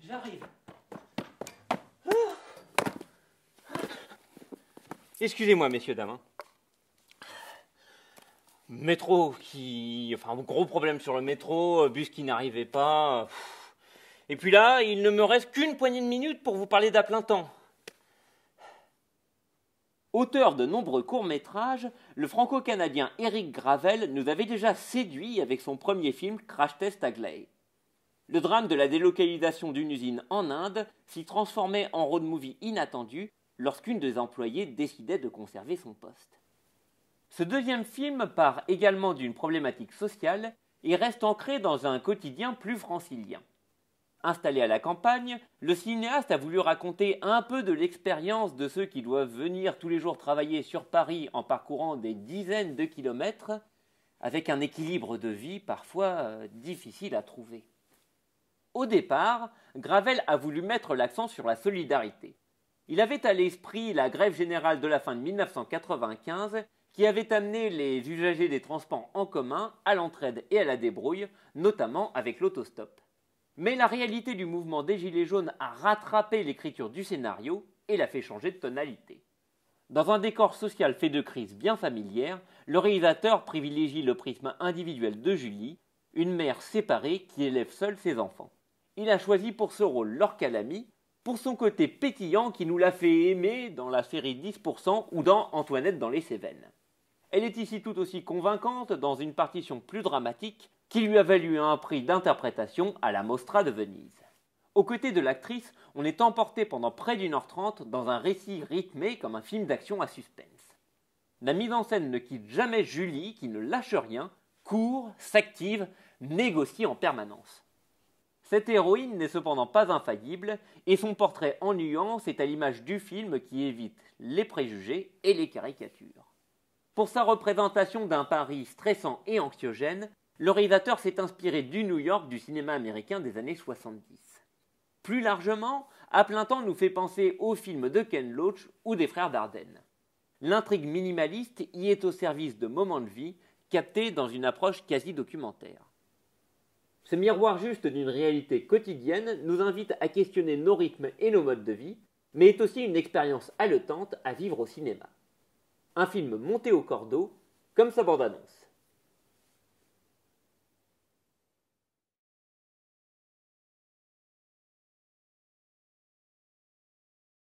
J'arrive. Excusez-moi, messieurs, dames. Métro qui... Enfin, gros problème sur le métro, bus qui n'arrivait pas. Et puis là, il ne me reste qu'une poignée de minutes pour vous parler d'À plein temps. Auteur de nombreux courts-métrages, le franco-canadien Eric Gravel nous avait déjà séduit avec son premier film Crash Test Hagley. Le drame de la délocalisation d'une usine en Inde s'y transformait en road movie inattendu lorsqu'une des employées décidait de conserver son poste. Ce deuxième film part également d'une problématique sociale et reste ancré dans un quotidien plus francilien. Installé à la campagne, le cinéaste a voulu raconter un peu de l'expérience de ceux qui doivent venir tous les jours travailler sur Paris en parcourant des dizaines de kilomètres, avec un équilibre de vie parfois difficile à trouver. Au départ, Gravel a voulu mettre l'accent sur la solidarité. Il avait à l'esprit la grève générale de la fin de 1995 qui avait amené les usagers des transports en commun à l'entraide et à la débrouille, notamment avec l'autostop. Mais la réalité du mouvement des Gilets jaunes a rattrapé l'écriture du scénario et l'a fait changer de tonalité. Dans un décor social fait de crises bien familières, le réalisateur privilégie le prisme individuel de Julie, une mère séparée qui élève seule ses enfants. Il a choisi pour ce rôle Laure Calamy, pour son côté pétillant qui nous l'a fait aimer dans la série 10% ou dans Antoinette dans les Cévennes. Elle est ici tout aussi convaincante dans une partition plus dramatique qui lui a valu un prix d'interprétation à la Mostra de Venise. Aux côtés de l'actrice, on est emporté pendant près d'1h30 dans un récit rythmé comme un film d'action à suspense. La mise en scène ne quitte jamais Julie qui ne lâche rien, court, s'active, négocie en permanence. Cette héroïne n'est cependant pas infaillible et son portrait en nuance est à l'image du film qui évite les préjugés et les caricatures. Pour sa représentation d'un Paris stressant et anxiogène, le réalisateur s'est inspiré du New York du cinéma américain des années 70. Plus largement, À plein temps nous fait penser aux films de Ken Loach ou des frères Dardenne. L'intrigue minimaliste y est au service de moments de vie captés dans une approche quasi documentaire. Ce miroir juste d'une réalité quotidienne nous invite à questionner nos rythmes et nos modes de vie, mais est aussi une expérience haletante à vivre au cinéma. Un film monté au cordeau, comme sa bande-annonce.